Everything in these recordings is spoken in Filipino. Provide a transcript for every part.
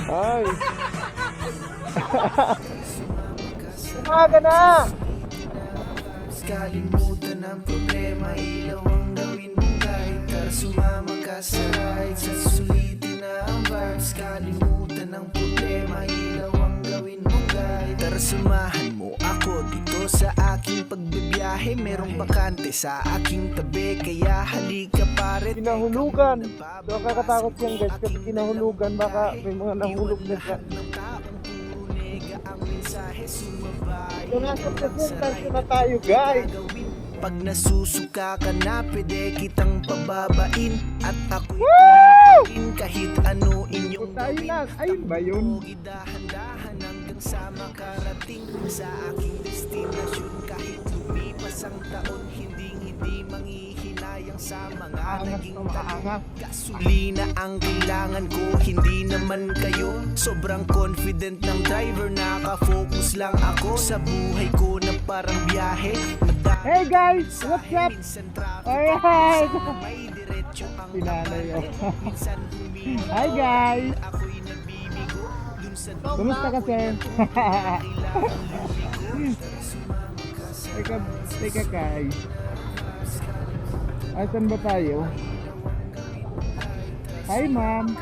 Ay. Umaga na! Kalimutan ang problema, ilaw ang gawin mo kahit tara sumama ka sa ride. Sa sulitin na ang vibes, kalimutan ang problema, ilaw ang gawin mo kahit tara samahan mo ako dito sa aking pagbibiyahe. Merong bakante sa aking tabi, kaya halika pare. Kinahulugan. So kakatakot yan guys kasi kinahulugan baka may mga nahulog na siya. So nasa presentation na tayo guys. Pag nasusuka ka na, pwede kitang pababain. At ako'y tuloy kahit ano inyong Tayo na. Ayun ba yun? Dahan-dahan hanggang sa makarating sa aking destinasyon. Kahit lumipas ang taon, hindi manghihinayang sa mga naging talong. Gasolina ang kailangan ko, hindi naman kayo. Sobrang confident ng driver, nakafocus lang ako sa buhay ko na parang biyahe. Hey guys, what's up? Alright. Pinanay oh. Hi guys. Kumusta ka sir? Teka kay. Asan ba tayo? Hi ma'am.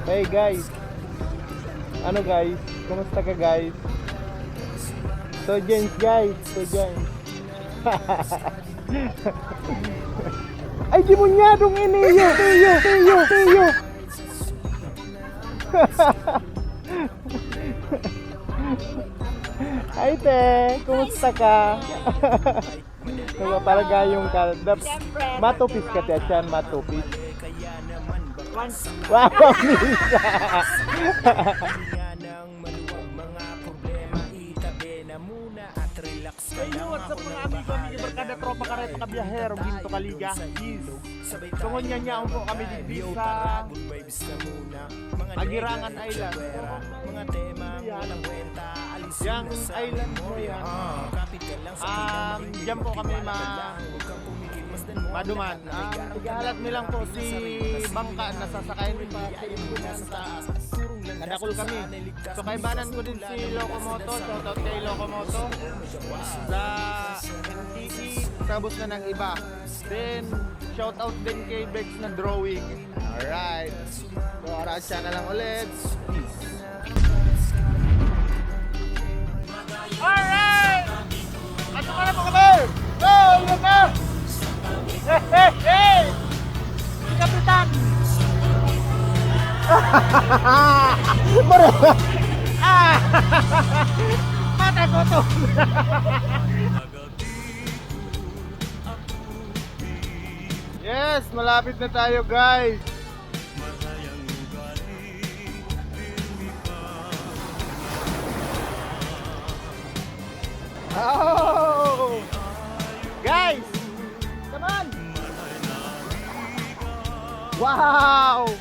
Hey guys. Ano guys? Kumusta ka guys? So James guys, so James. Ay di mo nyadong iniyo, tiyo. Ay te, kumusta ka? Kaya para gayong ka. Matupis ka te, chan matupis. Wow, Misa. Hey, what's up mga amigo, barkada tropa karet kabiyahero ginto kaliga. Tungon niya po kami dito sa Agirangan Island. Mga tema ng kwenta, yang island mo yan. Diyan po kami maduman. Igahalat mo lang po si Bangka na sasakayin mo pa sa imbunan sa Kadakul kami. So kaibanan ko din si Locomoto, shoutout kay Locomoto sa NTT, sabos na ng iba. Then shoutout din kay Bex na drawing. Alright, so aransya na lang ulit. Peace. Alright, ato ka na po kami. Go, yun na. Hey, si Kapitan. Mata ko to. Yes, malapit na tayo guys. Oh! Guys, come on. Wow!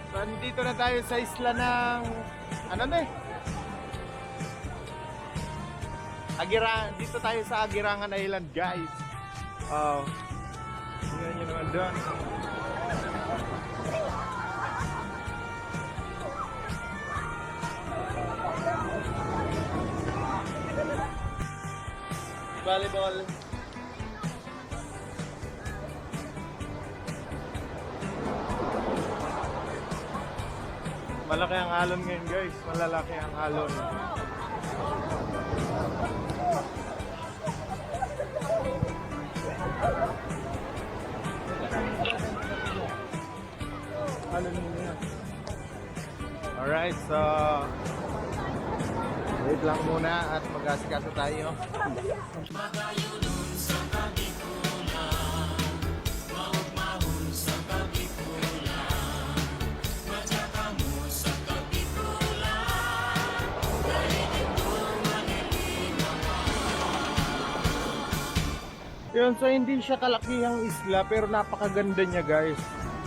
Nandito na tayo sa isla ng ano na dito tayo sa Agirangan Island guys. Oh. Tingnan nyo naman doon. Volleyball. Malaki ang alon ngayon guys, malalaki ang alon. Alon mo yan. Alright, so wait lang muna at mag-asikaso tayo. Yun, so hindi siya kalakihang isla pero napakaganda niya guys.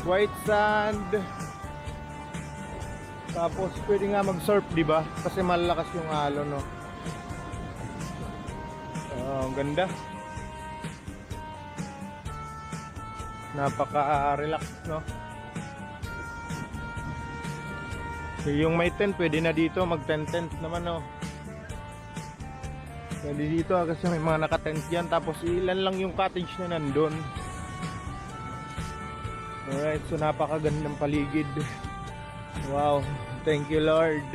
white sand. Tapos pwede nga mag-surf, di ba? Kasi malakas yung alon, no. Ang ganda. Napaka-relax, no. Yung may tent, pwede na dito mag-tent naman, no. Pwede dito kasi may mga naka-tent yan. Tapos ilan lang yung cottage na nandun. Alright, so napakagandang paligid. Wow, thank you Lord.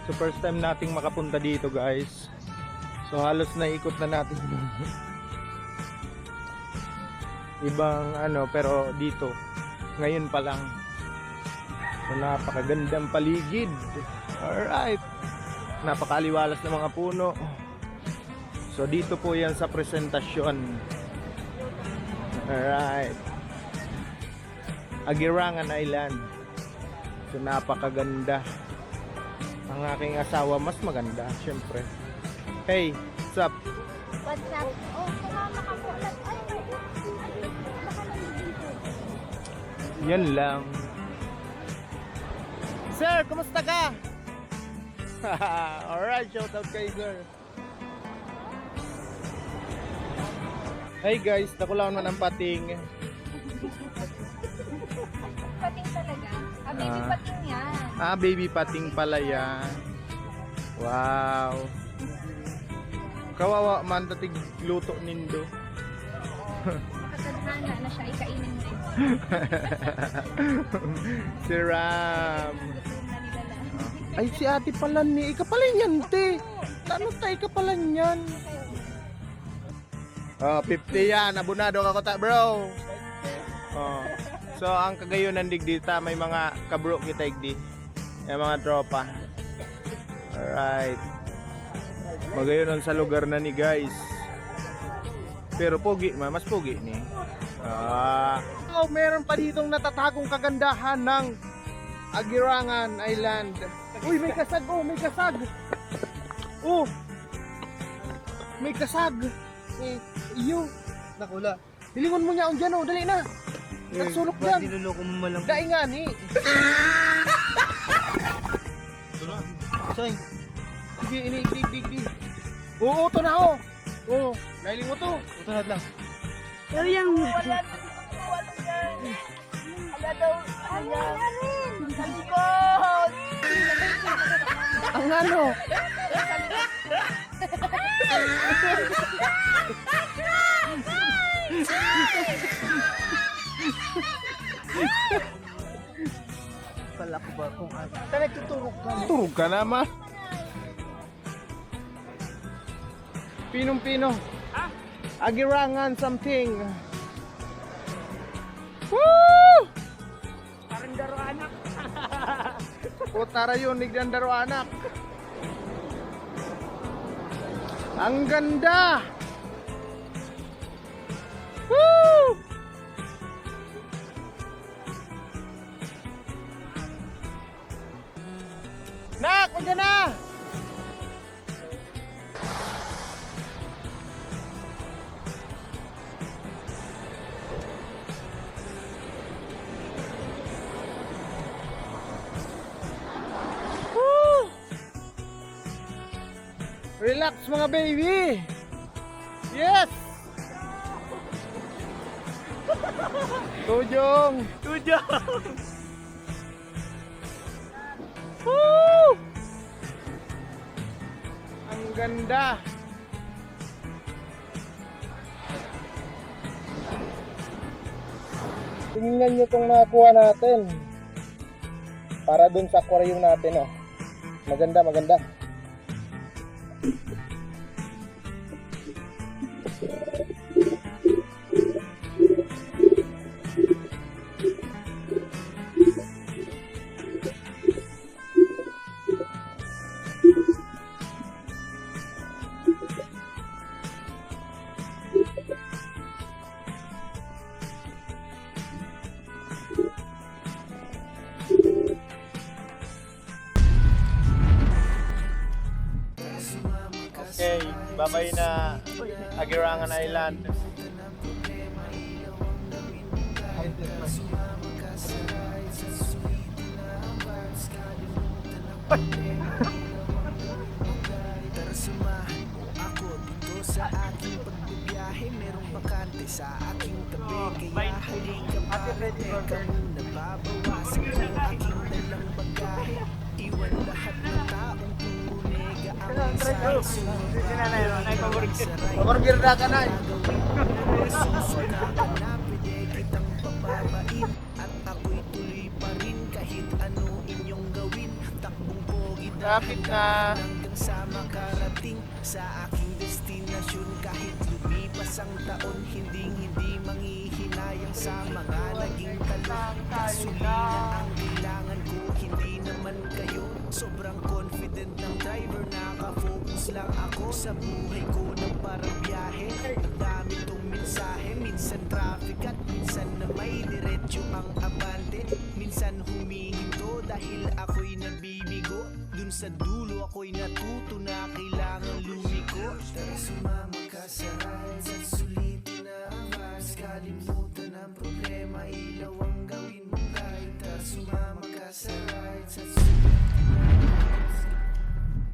So first time nating makapunta dito, guys. So halos naikot na natin ibang pero dito ngayon pa lang. So napakagandang paligid. Alright, napakaliwalas ng mga puno. So dito po yan sa presentasyon. Alright, Aguirangan Island. So napakaganda. Ang aking asawa mas maganda, syempre. Hey, what's up? What's up? Oh, sumama ka po. Ay, Yan lang. Sir, kumusta ka? Alright, shout out kay sir. Hey guys, nakulang naman ang pating. pating talaga. Baby pating yan. Baby pating pala yan. Wow. Kawawa man tatig luto nindo. Makatadhana na siya, ikainin mo rin. Si Ram. Gutom na nila lang. Ay, si ate pala ni. Ika pala yan, te. Ano tayo ka pala yan? Oh, 50 yan. Abunado ka ko ta, bro. Oh. So, ang kagayunan digdita, may mga kabro kita igdi. May mga tropa. Alright. Magayunan sa lugar na ni guys. Pero pogi, mas pogi ni. Meron pa ditong natatagong kagandahan ng Aguirangan Island. Uy, may kasag. Oh, may kasag. Oh. May kasag. Iyo. Nakula. Hilingon mo niya on dyan, oh. Dali na. Nagsulok dyan. Niloloko mo malang. Dai nga ni. Say. Sige, ini dig. Oo, ito na ako. Oo, nailing mo to. Ito na lang. Pero yung... Ala daw, ayan. Sa likod. Ang ano? Pala ko ba kung ano? Talagang tutulog ka. Turog ka naman. Pinong-pino. Aguirangan something. Woo! Parang daro anak. Putara yun, nigdan daro anak. Ang ganda! Woo! Nak, huwag na! Woo! Relax mga baby! Yes! Tujong! Woo! Ang ganda! Tingnan nyo itong nakuha natin. Para dun sa aquarium natin, oh. Maganda. Okay, babay na Aguirangan Island. walang problema, ilaw ang gawin mo kahit na sumama ka sa ride. Sa sulitin na ang vibes, kalimutan ang problema, ilaw ang gawin mo kahit. Tara samahan mo ako dito sa aking pagbibiyahe. Merong bakante sa aking tabi, kaya halika pare, teka muna, babawasan ko aking dalang bagahe. Iwan lahat ng taong puro nega ang mensahe. Paborgirda ka na. Susuka ka na, pwede kitang pababain. At ako'y tuloy pa rin kahit ano inyong gawin. Takbong pogi Traffic na. hanggang sa makarating sa aking destinasyon. Kahit lumipas ang taon, hindi manghihinayang sa mga naging talon. Gasolina ang kailangan ko, hindi naman kayo. Sobrang confident ng driver, nakafocus lang ako sa buhay ko ng parang biyahe. Ang dami tong mensahe, minsan traffic at minsan na may diretso ang abante. Minsan humihinto dahil ako'y nabibigo. Dun sa dulo ako'y natuto na kailangan lumiko. Tara sumama